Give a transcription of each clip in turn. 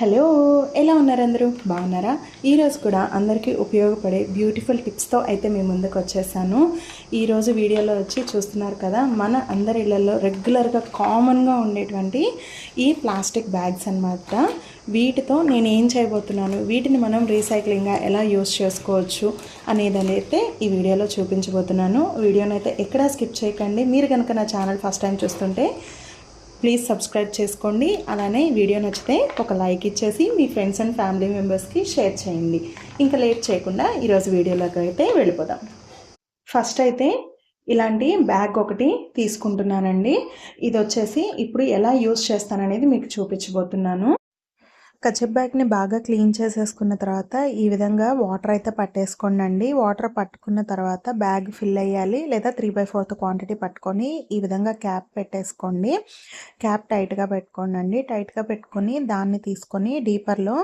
Hello, ఎలా ఉన్నారు అందరూ? బాగున్నారా? ఈరోజు కూడా అందరికీ ఉపయోగపడే బ్యూటిఫుల్ టిప్స్తో అయితే మీ ముందుకు వచ్చేసాను. ఈరోజు వీడియోలో వచ్చి చూస్తున్నారు కదా, మన అందరి ఇళ్లలో రెగ్యులర్గా కామన్గా ఉండేటువంటి ఈ ప్లాస్టిక్ బ్యాగ్స్ అన్నమాట. వీటితో నేను ఏం చేయబోతున్నాను, వీటిని మనం రీసైక్లింగ్గా ఎలా యూస్ చేసుకోవచ్చు అనేదని అయితే ఈ వీడియోలో చూపించబోతున్నాను. వీడియోని అయితే ఎక్కడా స్కిప్ చేయకండి. మీరు కనుక నా ఛానల్ ఫస్ట్ టైం చూస్తుంటే ప్లీజ్ సబ్స్క్రైబ్ చేసుకోండి. అలానే వీడియో నచ్చితే ఒక లైక్ ఇచ్చేసి మీ ఫ్రెండ్స్ అండ్ ఫ్యామిలీ మెంబర్స్కి షేర్ చేయండి. ఇంకా లేట్ చేయకుండా ఈరోజు వీడియోలోకి అయితే వెళ్ళిపోదాం. ఫస్ట్ అయితే ఇలాంటి బ్యాగ్ ఒకటి తీసుకుంటున్నానండి. ఇది వచ్చేసి ఇప్పుడు ఎలా యూస్ చేస్తాననేది మీకు చూపించబోతున్నాను. కచెప్ బ్యాగ్ని బాగా క్లీన్ చేసేసుకున్న తర్వాత ఈ విధంగా వాటర్ అయితే పట్టేసుకోండి. వాటర్ పట్టుకున్న తర్వాత బ్యాగ్ ఫిల్ అయ్యాలి, లేదా 3/4 క్వాంటిటీ పట్టుకొని ఈ విధంగా క్యాప్ పెట్టేసుకోండి. క్యాప్ టైట్గా పెట్టుకోండి. టైట్గా పెట్టుకొని దాన్ని తీసుకొని డీపర్లో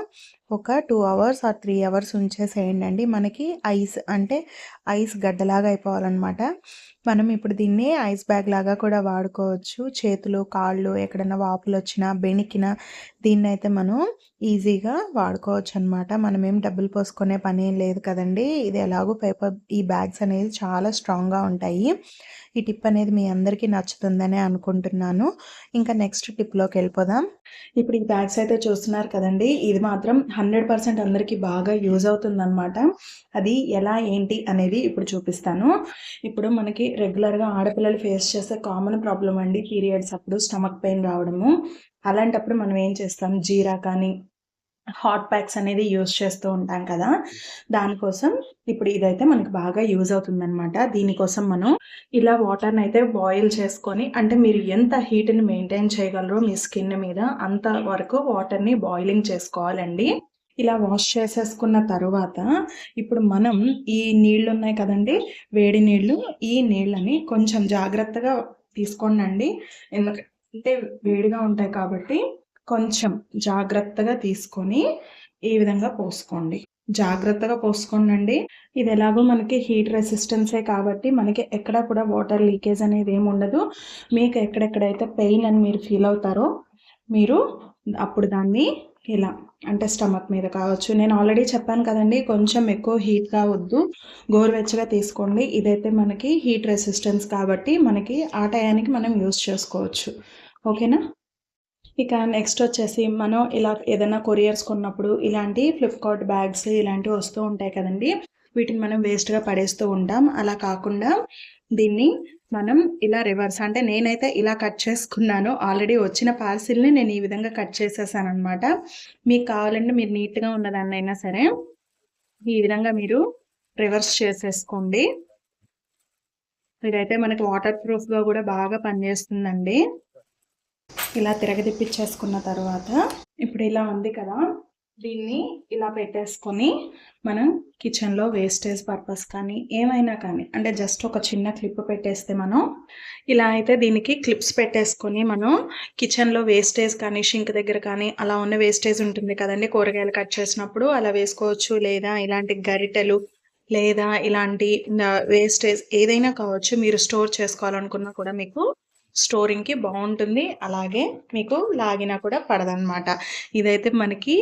ఒక 2 అవర్స్ ఆర్ 3 అవర్స్ ఉంచేసేయండి. మనకి ఐస్ గడ్డలాగా అయిపోవాలన్నమాట. మనం ఇప్పుడు దీన్ని ఐస్ బ్యాగ్ లాగా కూడా వాడుకోవచ్చు. చేతులు, కాళ్ళు ఎక్కడైనా వాపులు వచ్చినా, బెణికినా దీన్ని అయితే మనం ఈజీగా వాడుకోవచ్చు అనమాట. మనం ఏం డబ్బులు పోసుకునే పని ఏం లేదు కదండి. ఇది ఎలాగో ఈ బ్యాగ్స్ అనేది చాలా స్ట్రాంగ్గా ఉంటాయి. ఈ టిప్ అనేది మీ అందరికీ నచ్చుతుందనే అనుకుంటున్నాను. ఇంకా నెక్స్ట్ టిప్లోకి వెళ్ళిపోదాం. ఇప్పుడు ఈ బ్యాగ్స్ అయితే చూస్తున్నారు కదండి, ఇది మాత్రం 100% అందరికీ బాగా యూజ్ అవుతుందన్నమాట. అది ఎలా ఏంటి అనేది ఇప్పుడు చూపిస్తాను. ఇప్పుడు మనకి రెగ్యులర్గా ఆడపిల్లలు ఫేస్ చేసే కామన్ ప్రాబ్లం అండి, పీరియడ్స్ అప్పుడు స్టమక్ పెయిన్ రావడము. అలాంటప్పుడు మనం ఏం చేస్తాం, జీరా కానీ హాట్ ప్యాక్స్ అనేది యూజ్ చేస్తూ ఉంటాం కదా. దానికోసం ఇప్పుడు ఇదైతే మనకు బాగా యూజ్ అవుతుందన్నమాట. దీనికోసం మనం ఇలా వాటర్ని అయితే బాయిల్ చేసుకొని, అంటే మీరు ఎంత హీట్ని మెయింటైన్ చేయగలరో మీ స్కిన్ మీద అంత వరకు వాటర్ని బాయిలింగ్ చేసుకోవాలండి. ఇలా వాష్ చేసేసుకున్న తర్వాత ఇప్పుడు మనం ఈ నీళ్ళు ఉన్నాయి కదండి, వేడి నీళ్ళు, ఈ నీళ్ళని కొంచెం జాగ్రత్తగా తీసుకోండి. ఎందుకంటే వేడిగా ఉంటాయి కాబట్టి కొంచెం జాగ్రత్తగా తీసుకొని ఈ విధంగా పోసుకోండి. జాగ్రత్తగా పోసుకోండి. ఇది ఎలాగో మనకి హీట్ రెసిస్టెన్సే కాబట్టి మనకి ఎక్కడ కూడా వాటర్ లీకేజ్ అనేది ఏమి ఉండదు. మీకు ఎక్కడెక్కడైతే పెయిన్ అని మీరు ఫీల్ అవుతారో మీరు అప్పుడు దాన్ని ఇలా, అంటే స్టమక్ మీద కావచ్చు. నేను ఆల్రెడీ చెప్పాను కదండి, కొంచెం ఎక్కువ హీట్ కావద్దు, గోరువెచ్చగా తీసుకోండి. ఇదైతే మనకి హీట్ రెసిస్టెన్స్ కాబట్టి మనకి ఆ టయానికి మనం యూస్ చేసుకోవచ్చు. ఓకేనా? ఇక నెక్స్ట్ వచ్చేసి మనం ఇలా ఏదైనా కొరియర్స్ కొన్నప్పుడు ఇలాంటి ఫ్లిప్కార్ట్ బ్యాగ్స్ ఇలాంటివి వస్తూ ఉంటాయి కదండి, వీటిని మనం వేస్ట్గా పడేస్తూ ఉంటాం. అలా కాకుండా దీన్ని మనం ఇలా రివర్స్, అంటే నేనైతే ఇలా కట్ చేసుకున్నాను. ఆల్రెడీ వచ్చిన పార్సిల్ని నేను ఈ విధంగా కట్ చేసేసాను అనమాట. మీకు కావాలంటే మీరు నీట్గా ఉన్నదాన్నైనా సరే ఈ విధంగా మీరు రివర్స్ చేసేసుకోండి. ఇదైతే మనకి వాటర్ ప్రూఫ్గా కూడా బాగా పనిచేస్తుందండి. ఇలా తిరగదిప్పించేసుకున్న తర్వాత ఇప్పుడు ఇలా ఉంది కదా, దీన్ని ఇలా పెట్టేసుకొని మనం కిచెన్లో వేస్టేజ్ పర్పస్ కానీ ఏమైనా కానీ, అంటే జస్ట్ ఒక చిన్న క్లిప్ పెట్టేస్తే మనం ఇలా అయితే దీనికి క్లిప్స్ పెట్టేసుకొని మనం కిచెన్లో వేస్టేజ్ కానీ షింక్ దగ్గర కానీ అలా ఉన్న వేస్టేజ్ ఉంటుంది కదండి, కూరగాయలు కట్ చేసినప్పుడు అలా వేసుకోవచ్చు. లేదా ఇలాంటి గరిటెలు లేదా ఇలాంటి వేస్టేజ్ ఏదైనా కావచ్చు, మీరు స్టోర్ చేసుకోవాలనుకున్నా కూడా మీకు స్టోరింగ్కి బాగుంటుంది. అలాగే మీకు లాగినా కూడా పడదనమాట. ఇదైతే మనకి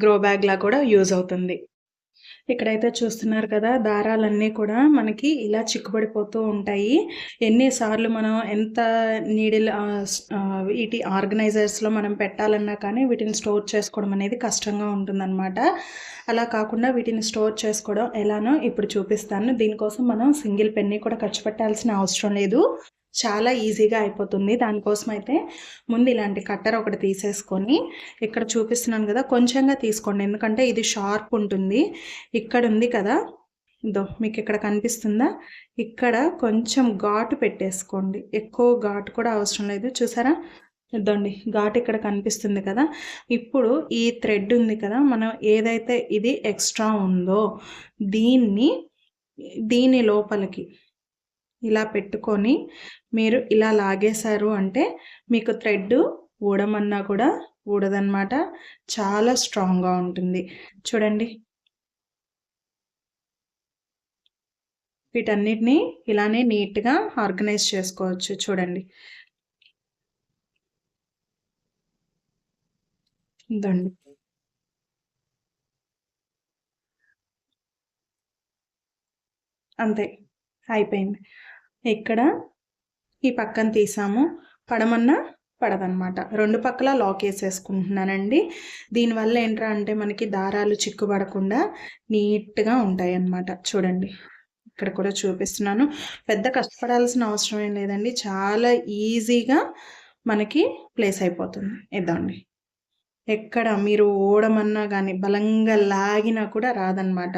గ్రో బ్యాగ్లా కూడా యూజ్ అవుతుంది. ఇక్కడైతే చూస్తున్నారు కదా, దారాలన్నీ కూడా మనకి ఇలా చిక్కుబడిపోతూ ఉంటాయి. ఎన్నిసార్లు మనం ఎంత నీడిల్ వీటి ఆర్గనైజర్స్లో మనం పెట్టాలన్నా కానీ వీటిని స్టోర్ చేసుకోవడం అనేది కష్టంగా ఉంటుందన్నమాట. అలా కాకుండా వీటిని స్టోర్ చేసుకోవడం ఎలానో ఇప్పుడు చూపిస్తాను. దీనికోసం మనం సింగిల్ పెన్నీ కూడా ఖర్చు పెట్టాల్సిన అవసరం లేదు, చాలా ఈజీగా అయిపోతుంది. దానికోసం అయితే ముందు ఇలాంటి కట్టర్ ఒకటి తీసేసుకొని, ఇక్కడ చూపిస్తున్నాను కదా కొంచెంగా తీసుకోండి, ఎందుకంటే ఇది షార్ప్ ఉంటుంది. ఇక్కడ ఉంది కదా, ఇదో మీకు ఇక్కడ కనిపిస్తుందా, ఇక్కడ కొంచెం ఘాటు పెట్టేసుకోండి. ఎక్కువ ఘాటు కూడా అవసరం లేదు. చూసారా, ఇద్దండి ఘాటు ఇక్కడ కనిపిస్తుంది కదా. ఇప్పుడు ఈ థ్రెడ్ ఉంది కదా, మనం ఏదైతే ఇది ఎక్స్ట్రా ఉందో దీని లోపలికి ఇలా పెట్టుకొని మీరు ఇలా లాగేశారు అంటే మీకు థ్రెడ్ ఊడమన్నా కూడా ఊడదన్నమాట. చాలా స్ట్రాంగ్గా ఉంటుంది. చూడండి, వీటన్నిటిని ఇలానే నీట్గా ఆర్గనైజ్ చేసుకోవచ్చు. చూడండి, ఇదండి అంతే అయిపోయింది. ఇక్కడ ఈ పక్కన తీసాము, పడమన్నా పడదనమాట. 2 పక్కల లాక్ వేసేసుకుంటున్నానండి. దీనివల్ల ఏంట్రా అంటే మనకి దారాలు చిక్కుపడకుండా నీట్గా ఉంటాయి అన్నమాట. చూడండి, ఇక్కడ కూడా చూపిస్తున్నాను. పెద్ద కష్టపడాల్సిన అవసరం ఏం లేదండి, చాలా ఈజీగా మనకి ప్లేస్ అయిపోతుంది. ఇద్దాండి, ఎక్కడ మీరు ఓడమన్నా కానీ బలంగా లాగినా కూడా రాదనమాట.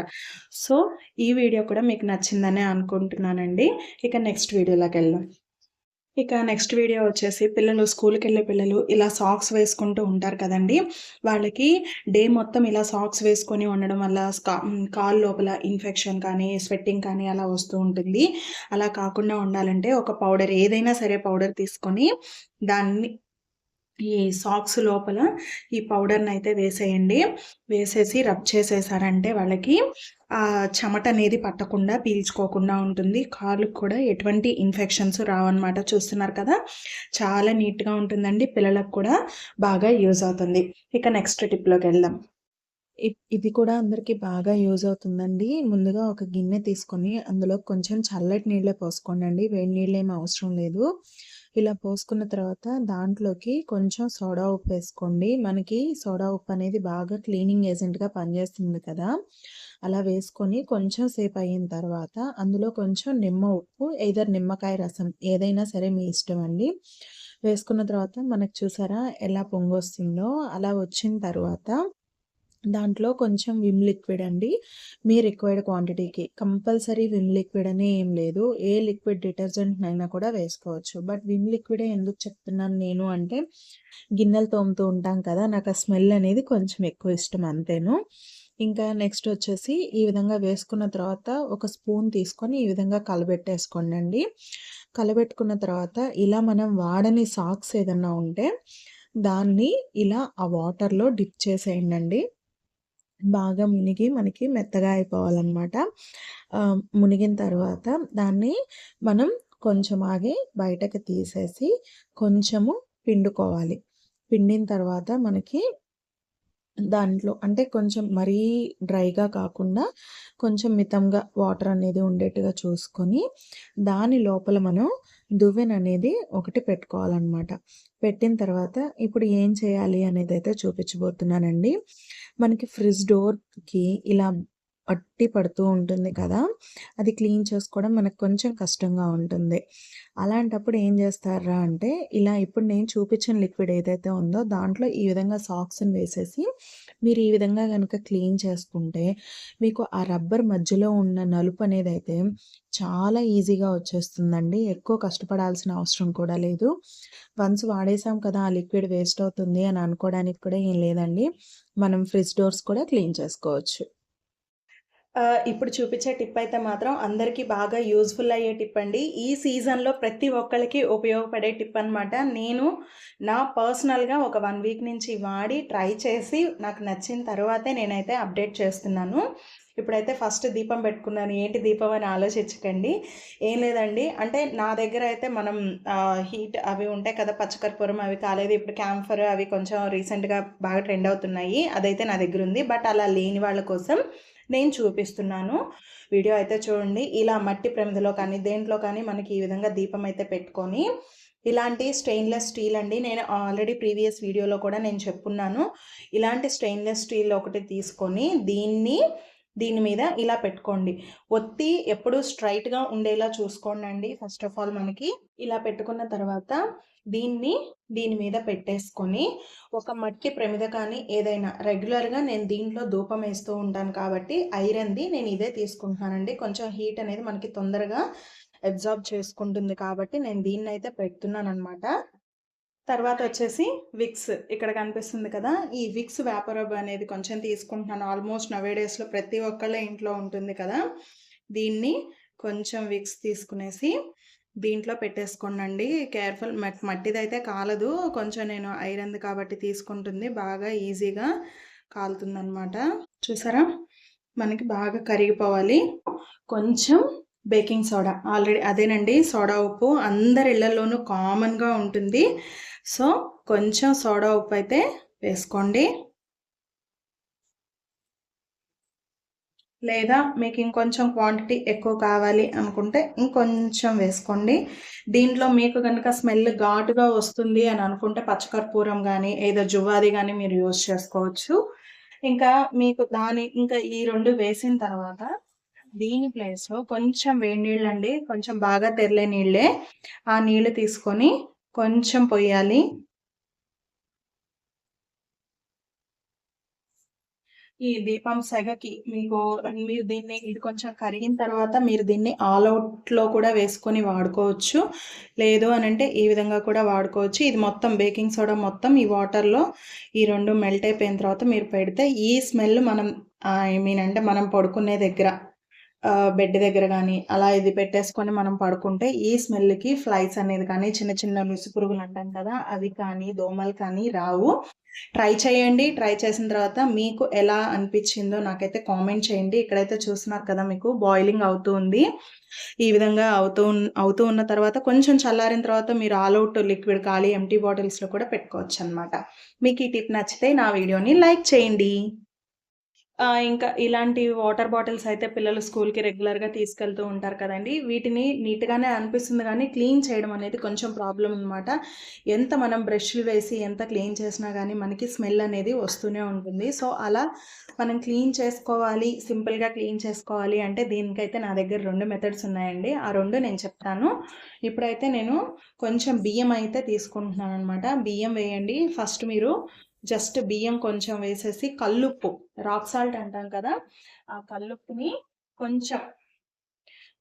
సో ఈ వీడియో కూడా మీకు నచ్చిందనే అనుకుంటున్నానండి. ఇక నెక్స్ట్ వీడియోలోకి వెళ్దాం. ఇక నెక్స్ట్ వీడియో వచ్చేసి పిల్లలు, స్కూల్కి వెళ్ళే పిల్లలు ఇలా సాక్స్ వేసుకుంటూ ఉంటారు కదండి. వాళ్ళకి డే మొత్తం ఇలా సాక్స్ వేసుకొని ఉండడం వల్ల కాలు లోపల ఇన్ఫెక్షన్ కానీ స్వెట్టింగ్ కానీ అలా వస్తూ ఉంటుంది. అలా కాకుండా ఉండాలంటే ఒక పౌడర్, ఏదైనా సరే పౌడర్ తీసుకొని దాన్ని ఈ సాక్స్ లోపల ఈ పౌడర్ని అయితే వేసేయండి. వేసేసి రబ్ చేసేసారంటే వాళ్ళకి ఆ చెమట అనేది పట్టకుండా, పీల్చుకోకుండా ఉంటుంది. కాళ్ళకు కూడా ఎటువంటి ఇన్ఫెక్షన్స్ రావన్నమాట. చూస్తున్నారు కదా, చాలా నీట్గా ఉంటుందండి. పిల్లలకు కూడా బాగా యూజ్ అవుతుంది. ఇక నెక్స్ట్ టిప్లోకి వెళ్దాం. ఇది కూడా అందరికీ బాగా యూజ్ అవుతుందండి. ముందుగా ఒక గిన్నె తీసుకొని అందులో కొంచెం చల్లటి నీళ్ళే పోసుకోండి. వేడి నీళ్ళు ఏమి అవసరం లేదు. ఇలా పోసుకున్న తర్వాత దాంట్లోకి కొంచెం సోడా ఉప్పు వేసుకోండి. మనకి సోడా ఉప్పు అనేది బాగా క్లీనింగ్ ఏజెంట్గా పనిచేస్తుంది కదా. అలా వేసుకొని కొంచెం సేపు అయిన తర్వాత అందులో కొంచెం నిమ్మ ఉప్పు, ఎయిదర్ నిమ్మకాయ రసం, ఏదైనా సరే మీ ఇష్టం అండి, వేసుకున్న తర్వాత మనకు చూసారా ఎలా పొంగొస్తుందో. అలా వచ్చిన తర్వాత దాంట్లో కొంచెం విమ్ లిక్విడ్ అండి, మీ రిక్వైర్డ్ క్వాంటిటీకి. కంపల్సరీ విమ్ లిక్విడ్ అనే ఏం లేదు, ఏ లిక్విడ్ డిటర్జెంట్ అయినా కూడా వేసుకోవచ్చు. బట్ విమ్ లిక్విడే ఎందుకు చెప్తున్నాను నేను అంటే, గిన్నెలు తోముతూ ఉంటాం కదా, నాకు ఆ స్మెల్ అనేది కొంచెం ఎక్కువ ఇష్టం, అంతేను. ఇంకా నెక్స్ట్ వచ్చేసి ఈ విధంగా వేసుకున్న తర్వాత ఒక స్పూన్ తీసుకొని ఈ విధంగా కలబెట్టేసుకోండి. కలబెట్టుకున్న తర్వాత ఇలా మనం వాడని సాక్స్ ఏదన్నా ఉంటే దాన్ని ఇలా ఆ వాటర్లో డిప్ చేసేయండి. బాగా మునిగి మనకి మెత్తగా అయిపోవాలన్నమాట. మునిగిన తర్వాత దాన్ని మనం కొంచెం ఆగి బయటకు తీసేసి కొంచెము పిండుకోవాలి. పిండిన తర్వాత మనకి దాంట్లో అంటే కొంచెం మరీ డ్రైగా కాకుండా కొంచెం మితంగా వాటర్ అనేది ఉండేట్టుగా చూసుకొని దాని లోపల మనం దువ్వెన అనేది ఒకటి పెట్టుకోవాలన్నమాట. పెట్టిన తర్వాత ఇప్పుడు ఏం చేయాలి అనేది అయితే చూపించబోతున్నానండి. మనకి ఫ్రిడ్జ్ డోర్కి ఇలా పట్టి పడుతూ ఉంటుంది కదా, అది క్లీన్ చేసుకోవడం మనకు కొంచెం కష్టంగా ఉంటుంది. అలాంటప్పుడు ఏం చేస్తారా అంటే, ఇలా ఇప్పుడు నేను చూపించిన లిక్విడ్ ఏదైతే ఉందో దాంట్లో ఈ విధంగా సాక్స్ని వేసేసి మీరు ఈ విధంగా కనుక క్లీన్ చేసుకుంటే మీకు ఆ రబ్బర్ మధ్యలో ఉన్న నలుపు అనేది అయితే చాలా ఈజీగా వచ్చేస్తుందండి. ఎక్కువ కష్టపడాల్సిన అవసరం కూడా లేదు. వన్స్ వాడేసాం కదా, ఆ లిక్విడ్ వేస్ట్ అవుతుంది అని అనుకోవడానికి కూడా ఏం లేదండి. మనం ఫ్రిడ్జ్ డోర్స్ కూడా క్లీన్ చేసుకోవచ్చు. ఇప్పుడు చూపించే టిప్ అయితే మాత్రం అందరికీ బాగా యూజ్ఫుల్ అయ్యే టిప్ అండి. ఈ సీజన్లో ప్రతి ఒక్కరికి ఉపయోగపడే టిప్ అనమాట. నేను నా పర్సనల్గా ఒక 1 వీక్ నుంచి వాడి ట్రై చేసి నాకు నచ్చిన తర్వాతే నేనైతే అప్డేట్ చేస్తున్నాను. ఇప్పుడైతే ఫస్ట్ దీపం పెట్టుకున్నాను. ఏంటి దీపం అని ఆలోచించకండి, ఏం లేదండి. అంటే నా దగ్గర అయితే మనం హీట్ అవి ఉంటాయి కదా, పచ్చకర్పూరం అవి కాలేదు. ఇప్పుడు క్యాంఫర్ అవి కొంచెం రీసెంట్గా బాగా ట్రెండ్ అవుతున్నాయి, అదైతే నా దగ్గర ఉంది. బట్ అలా లేని వాళ్ళ కోసం నేను చూపిస్తున్నాను. వీడియో అయితే చూడండి. ఇలా మట్టి ప్రమిదలో కానీ దేంట్లో కానీ మనకి ఈ విధంగా దీపం అయితే పెట్టుకొని, ఇలాంటి స్టెయిన్లెస్ స్టీల్ అండి, నేను ఆల్రెడీ ప్రీవియస్ వీడియోలో కూడా నేను చెప్పున్నాను. ఇలాంటి స్టెయిన్లెస్ స్టీల్ ఒకటి తీసుకొని దీని మీద ఇలా పెట్టుకోండి. ఒత్తి ఎప్పుడు స్ట్రైట్గా ఉండేలా చూసుకోండి అండి. ఫస్ట్ ఆఫ్ ఆల్ మనకి ఇలా పెట్టుకున్న తర్వాత దీని మీద పెట్టేసుకొని ఒక మట్టి ప్రమిద కానీ ఏదైనా, రెగ్యులర్గా నేను దీంట్లో ధూపం వేస్తూ ఉంటాను కాబట్టి ఐరన్ది నేను ఇదే తీసుకుంటున్నానండి. కొంచెం హీట్ అనేది మనకి తొందరగా అబ్జార్బ్ చేసుకుంటుంది కాబట్టి నేను దీన్ని అయితే పెడుతున్నాను అనమాట. తర్వాత వచ్చేసి విక్స్ ఇక్కడ కనిపిస్తుంది కదా, ఈ విక్స్ వ్యాపరబ్ అనేది కొంచెం తీసుకుంటున్నాను. ఆల్మోస్ట్ నవేడేస్లో ప్రతి ఒక్కళ్ళ ఇంట్లో ఉంటుంది కదా. దీన్ని కొంచెం విక్స్ తీసుకునేసి దీంట్లో పెట్టేసుకోండి. కేర్ఫుల్, మట్టిదైతే కాలదు, కొంచెం నేను ఐరన్ది కాబట్టి తీసుకుంటుంది, బాగా ఈజీగా కాలుతుందనమాట. చూసారా, మనకి బాగా కరిగిపోవాలి. కొంచెం బేకింగ్ సోడా, ఆల్రెడీ అదేనండి సోడా ఉప్పు అందరి ఇళ్లలోనూ కామన్గా ఉంటుంది. సో కొంచెం సోడా ఉప్పు అయితే వేసుకోండి. లేదా మీకు ఇంకొంచెం క్వాంటిటీ ఎక్కువ కావాలి అనుకుంటే ఇంకొంచెం వేసుకోండి. దీంట్లో మీకు కనుక స్మెల్ ఘాటుగా వస్తుంది అని అనుకుంటే పచ్చకర్పూరం కానీ ఏదో జువ్వాది కానీ మీరు యూజ్ చేసుకోవచ్చు. ఇంకా మీకు ఇంకా ఈ 2 వేసిన తర్వాత దీని ప్లేస్లో కొంచెం వేడి నీళ్ళండి, కొంచెం బాగా తెరలే నీళ్ళే, ఆ నీళ్ళు తీసుకొని కొంచెం పొయ్యాలి. ఈ దీపం సెగకి మీరు ఇది కొంచెం కరిగిన తర్వాత మీరు దీన్ని ఆల్ అవుట్లో కూడా వేసుకొని వాడుకోవచ్చు. లేదు అని అంటే ఈ విధంగా కూడా వాడుకోవచ్చు. ఇది మొత్తం బేకింగ్ సోడా మొత్తం ఈ వాటర్లో ఈ 2 మెల్ట్ అయిపోయిన తర్వాత మీరు పెడితే ఈ స్మెల్ మనం అంటే మనం పడుకునే దగ్గర బెడ్ దగ్గర కానీ అలా ఇది పెట్టేసుకొని మనం పడుకుంటే ఈ స్మెల్కి ఫ్లైస్ అనేది కానీ చిన్న చిన్న నుసి పురుగులు అంటాం కదా, అవి కానీ దోమలు కానీ రావు. ట్రై చేయండి. ట్రై చేసిన తర్వాత మీకు ఎలా అనిపించిందో నాకైతే కామెంట్ చేయండి. ఇక్కడైతే చూస్తున్నారు కదా, మీకు బాయిలింగ్ అవుతూ ఉంది. ఈ విధంగా అవుతూ ఉన్న తర్వాత కొంచెం చల్లారిన తర్వాత మీరు ఆల్ అవుట్ లిక్విడ్ ఖాళీ ఎంటీ బాటిల్స్లో కూడా పెట్టుకోవచ్చు అనమాట. మీకు ఈ టిప్ నచ్చితే నా వీడియోని లైక్ చేయండి. ఇంకా ఇలాంటి వాటర్ బాటిల్స్ అయితే పిల్లలు స్కూల్‌కి రెగ్యులర్‌గా తీసుకెళ్తూ ఉంటారు కదండీ! వీటిని నీట్‌గానే అనిపిస్తుంది గానీ, క్లీన్ చేయడం అనేది కొంచెం ప్రాబ్లమ్ అనమాట. ఎంత మనం బ్రష్‌లు వేసి ఎంత క్లీన్ చేసినా గానీ, మనకి స్మెల్ అనేది వస్తూనే ఉంటుంది. సో, అలా మనం క్లీన్ చేసుకోవాలి, సింపుల్‌గా క్లీన్ చేసుకోవాలి అంటే దీనికైతే నా దగ్గర 2 మెథడ్స్ ఉన్నాయండి. ఆ 2 నేను చెప్తాను. ఇప్పుడైతే నేను కొంచెం బియ్యం అయితే తీసుకుంటున్నాననమాట. బియ్యం వేయండి. ఫస్ట్ మీరు జస్ట్ బియ్యం కొంచెం వేసేసి కల్లుప్పు, రాక్ సాల్ట్ అంటాం కదా, ఆ కల్లుప్పుని కొంచెం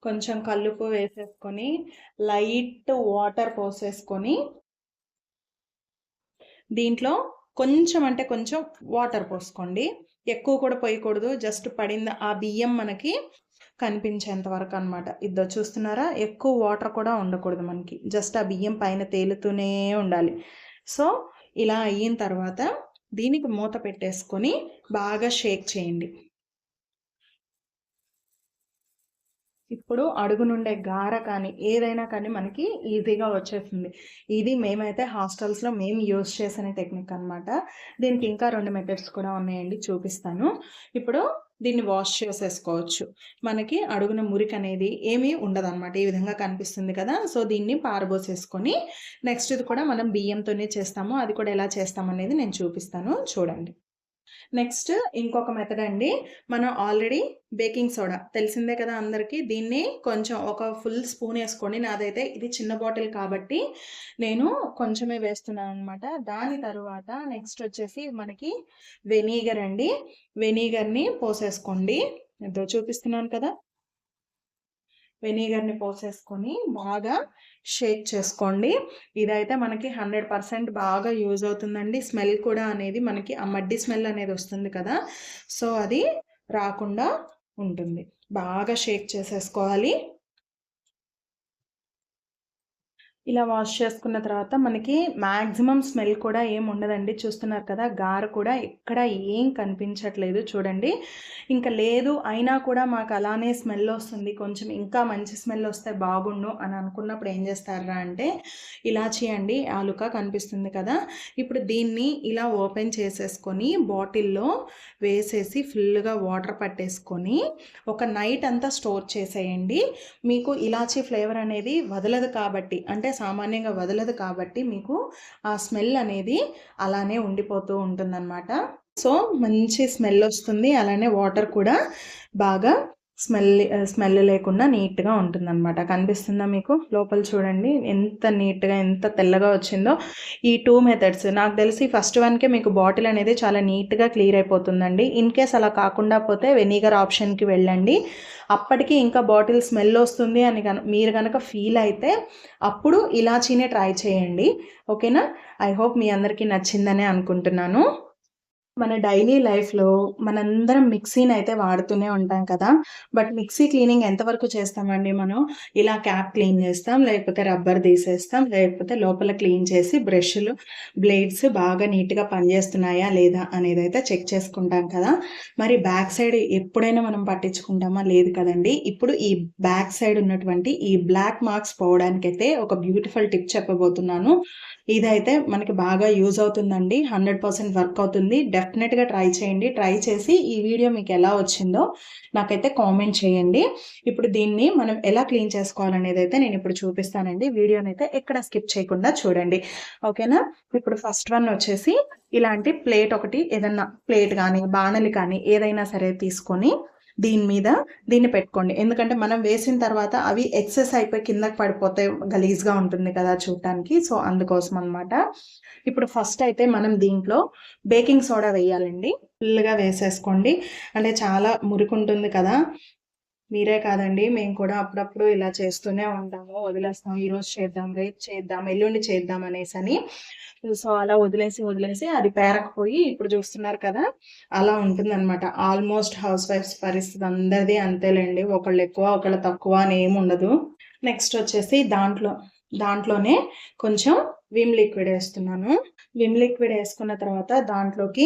కొంచెం కల్లుప్పు వేసేసుకొని లైట్ వాటర్ పోసేసుకొని దీంట్లో కొంచెం అంటే కొంచెం వాటర్ పోసుకోండి. ఎక్కువ కూడా పోయకూడదు. జస్ట్ పడింది ఆ బియ్యం మనకి కనిపించేంత వరకు అనమాట. ఇద్దో చూస్తున్నారా, ఎక్కువ వాటర్ కూడా ఉండకూడదు మనకి. జస్ట్ ఆ బియ్యం పైన తేలుతూనే ఉండాలి. సో ఇలా అయిన తర్వాత దీనికి మూత పెట్టేసుకొని బాగా షేక్ చేయండి. ఇప్పుడు అడుగు నుండే గార కానీ ఏదైనా కానీ మనకి ఈజీగా వచ్చేస్తుంది. ఇది మేమైతే హాస్టల్స్లో మేము యూజ్ చేసిన టెక్నిక్ అనమాట. దీనికి ఇంకా 2 మెథడ్స్ కూడా ఉన్నాయండి, చూపిస్తాను. ఇప్పుడు దీన్ని వాష్ చేసేసుకోవచ్చు. మనకి అడుగున మురికి అనేది ఏమీ ఉండదన్నమాట. ఈ విధంగా కనిపిస్తుంది కదా, సో దీన్ని పారబోసేసుకొని నెక్స్ట్ ఇది కూడా మనం బియ్యంతోనే చేస్తాము. అది కూడా ఎలా చేస్తామనేది నేను చూపిస్తాను, చూడండి. నెక్స్ట్ ఇంకొక మెథడ్ అండి. మనం ఆల్రెడీ బేకింగ్ సోడా తెలిసిందే కదా అందరికీ. దీన్ని కొంచెం ఒక ఫుల్ స్పూన్ వేసుకోండి. నాదైతే ఇది చిన్న బాటిల్ కాబట్టి నేను కొంచెమే వేస్తున్నాను అనమాట. దాని తర్వాత నెక్స్ట్ వచ్చేసి మనకి వెనిగర్ అండి. వెనిగర్ని పోసేసుకోండి. ఏదో చూపిస్తున్నాను కదా, వెనిగర్ని పోసేసుకొని బాగా షేక్ చేసుకోండి. ఇదైతే మనకి 100% బాగా యూజ్ అవుతుందండి. స్మెల్ కూడా అనేది మనకి ఆ మడ్డి స్మెల్ అనేది వస్తుంది కదా, సో అది రాకుండా ఉంటుంది. బాగా షేక్ చేసేసుకోవాలి. ఇలా వాష్ చేసుకున్న తర్వాత మనకి మ్యాక్సిమం స్మెల్ కూడా ఏం ఉండదండి. చూస్తున్నారు కదా, గార కూడా ఎక్కడ ఏం కనిపించట్లేదు చూడండి. ఇంకా లేదు అయినా కూడా మాకు అలానే స్మెల్ వస్తుంది, కొంచెం ఇంకా మంచి స్మెల్ వస్తే బాగుండు అని అనుకున్నప్పుడు ఏం చేస్తారా అంటే ఇలాచీ అండి, ఆలుక కనిపిస్తుంది కదా, ఇప్పుడు దీన్ని ఇలా ఓపెన్ చేసేసుకొని బాటిల్లో వేసేసి ఫుల్గా వాటర్ పట్టేసుకొని ఒక నైట్ అంతా స్టోర్ చేసేయండి. మీకు ఇలాచీ ఫ్లేవర్ అనేది వదలదు కాబట్టి, అంటే సామాన్యంగా వదలదు కాబట్టి మీకు ఆ స్మెల్ అనేది అలానే ఉండిపోతూ ఉంటుందన్నమాట. సో మంచి స్మెల్ వస్తుంది, అలానే వాటర్ కూడా బాగా స్మెల్ లేకుండా నీట్గా ఉంటుందన్నమాట. కనిపిస్తుందా మీకు లోపల? చూడండి ఎంత నీట్గా ఎంత తెల్లగా వచ్చిందో. ఈ 2 మెథడ్స్ నాకు తెలిసి ఫస్ట్ వన్కే మీకు బాటిల్ అనేది చాలా నీట్గా క్లియర్ అయిపోతుందండి. ఇన్ కేస్ అలా కాకుండా పోతే వెనిగర్ ఆప్షన్కి వెళ్ళండి. అప్పటికి ఇంకా బాటిల్ స్మెల్ వస్తుంది అని మీరు కనుక ఫీల్ అయితే అప్పుడు ఇలాచీనే ట్రై చేయండి. ఓకేనా? ఐ హోప్ మీ అందరికీ నచ్చిందనే అనుకుంటున్నాను. మన డైలీ లైఫ్లో మనందరం మిక్సీని అయితే వాడుతూనే ఉంటాం కదా, బట్ మిక్సీ క్లీనింగ్ ఎంతవరకు చేస్తామండి మనం? ఇలా క్యాప్ క్లీన్ చేస్తాం, లేకపోతే రబ్బర్ తీసేస్తాం, లేకపోతే లోపల క్లీన్ చేసి బ్రష్లు బ్లేడ్స్ బాగా నీట్గా పనిచేస్తున్నాయా లేదా అనేది అయితే చెక్ చేసుకుంటాం కదా. మరి బ్యాక్ సైడ్ ఎప్పుడైనా మనం పట్టించుకుంటామా? లేదు కదండి. ఇప్పుడు ఈ బ్యాక్ సైడ్ ఉన్నటువంటి ఈ బ్లాక్ మార్క్స్ పోవడానికైతే ఒక బ్యూటిఫుల్ టిప్ చెప్పబోతున్నాను. ఇదైతే మనకి బాగా యూజ్ అవుతుందండి. 100% వర్క్ అవుతుంది. డెఫినెట్గా ట్రై చేయండి. ట్రై చేసి ఈ వీడియో మీకు ఎలా వచ్చిందో నాకైతే కామెంట్ చేయండి. ఇప్పుడు దీన్ని మనం ఎలా క్లీన్ చేసుకోవాలనేది అయితే నేను ఇప్పుడు చూపిస్తానండి. వీడియోని అయితే ఎక్కడ స్కిప్ చేయకుండా చూడండి, ఓకేనా? ఇప్పుడు ఫస్ట్ వన్ వచ్చేసి ఇలాంటి ప్లేట్ ఒకటి, ఏదన్నా ప్లేట్ కానీ బాణలి కానీ ఏదైనా సరే తీసుకొని దీన్ని పెట్టుకోండి. ఎందుకంటే మనం వేసిన తర్వాత అవి ఎక్సెస్ అయిపోయి కిందకి పడిపోతే గలీజ్గా ఉంటుంది కదా చూడటానికి. సో అందుకోసం అనమాట. ఇప్పుడు ఫస్ట్ అయితే మనం దీంట్లో బేకింగ్ సోడా వేయాలండి. ఫుల్గా వేసేసుకోండి. అంటే చాలా మురికి ఉంటుంది కదా, మీరే కాదండి మేము కూడా అప్పుడప్పుడు ఇలా చేస్తూనే ఉంటాము. వదిలేస్తాం, ఈరోజు చేద్దాం, రేపు చేద్దాం, ఎల్లుండి చేద్దాం అనేసి. సో అలా వదిలేసి అది పేరకపోయి ఇప్పుడు చూస్తున్నారు కదా, అలా ఉంటుందన్నమాట. ఆల్మోస్ట్ హౌస్ వైఫ్స్ పరిస్థితి అందరిది అంతేలేండి. ఒకళ్ళు ఎక్కువ ఒకళ్ళు తక్కువ అని ఏమి ఉండదు. నెక్స్ట్ వచ్చేసి దాంట్లోనే కొంచెం విమ్ లిక్విడ్ వేస్తున్నాను. విమ్ లిక్విడ్ వేసుకున్న తర్వాత దాంట్లోకి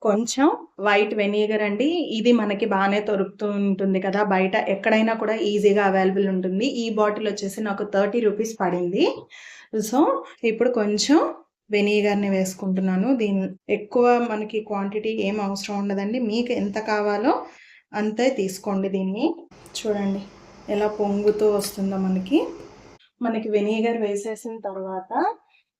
కొంచెం వైట్ వెనిగర్ అండి. ఇది మనకి బాగానే దొరుకుతూ ఉంటుంది కదా, బయట ఎక్కడైనా కూడా ఈజీగా అవైలబుల్ ఉంటుంది. ఈ బాటిల్ వచ్చేసి నాకు 30 రూపీస్ పడింది. సో ఇప్పుడు కొంచెం వెనిగర్ని వేసుకుంటున్నాను. ఎక్కువ మనకి క్వాంటిటీ ఏం అవసరం ఉండదండి. మీకు ఎంత కావాలో అంతే తీసుకోండి. దీన్ని చూడండి ఎలా పొంగుతూ వస్తుందో. మనకి వెనిగర్ వేసేసిన తర్వాత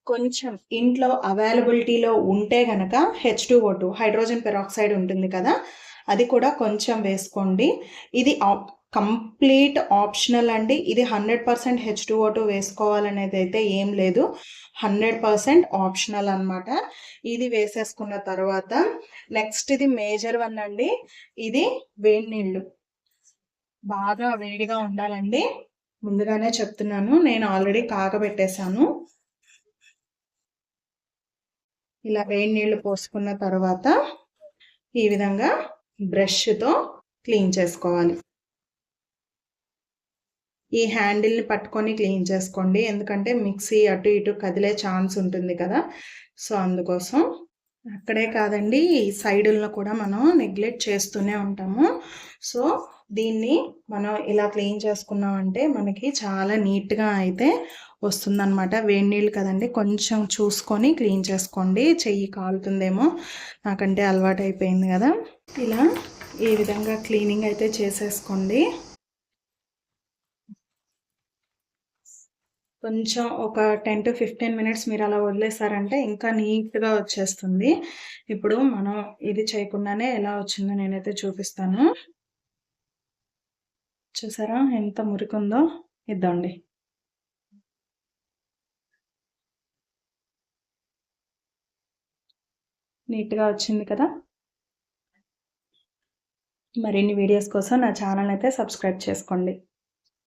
కొంచెం ఇంట్లో అవైలబిలిటీలో ఉంటే గనక H2O2 హైడ్రోజన్ పెరాక్సైడ్ ఉంటుంది కదా, అది కూడా కొంచెం వేసుకోండి. ఇది కంప్లీట్ ఆప్షనల్ అండి. ఇది 100% H2O2 వేసుకోవాలనేది అయితే ఏం లేదు. 100% ఆప్షనల్ అనమాట. ఇది వేసేసుకున్న తర్వాత నెక్స్ట్ ఇది మేజర్ వన్ అండి. ఇది వేడి నీళ్ళు బాగా వేడిగా ఉండాలండి. ముందుగానే చెప్తున్నాను, నేను ఆల్రెడీ కాగబెట్టేశాను. ఇలా వేడి నీళ్ళు పోసుకున్న తర్వాత ఈ విధంగా బ్రష్తో క్లీన్ చేసుకోవాలి. ఈ హ్యాండిల్ని పట్టుకొని క్లీన్ చేసుకోండి, ఎందుకంటే మిక్సీ అటు ఇటు కదిలే ఛాన్స్ ఉంటుంది కదా, సో అందుకోసం. అక్కడే కాదండి, ఈ సైడులను కూడా మనం నెగ్లెక్ట్ చేస్తూనే ఉంటాము. సో దీన్ని మనం ఇలా క్లీన్ చేసుకున్నామంటే మనకి చాలా నీట్గా అయితే వస్తుందన్నమాట. వేడి నీళ్ళు కదండి, కొంచెం చూసుకొని క్లీన్ చేసుకోండి. చెయ్యి కాలుతుందేమో, నాకంటే అలవాటు అయిపోయింది కదా. ఇలా ఈ విధంగా క్లీనింగ్ అయితే చేసేసుకోండి. కొంచెం ఒక 10 to 15 మినిట్స్ మీరు అలా వదిలేసారంటే ఇంకా నీట్గా వచ్చేస్తుంది. ఇప్పుడు మనం ఇది చేయకుండానే ఎలా వచ్చిందో నేనైతే చూపిస్తాను. చూసారా ఎంత మురికుందో? ఇద్దండి. నీట్గా వచ్చింది కదా. మరిన్ని వీడియోస్ కోసం నా ఛానల్ అయితే సబ్స్క్రైబ్ చేసుకోండి.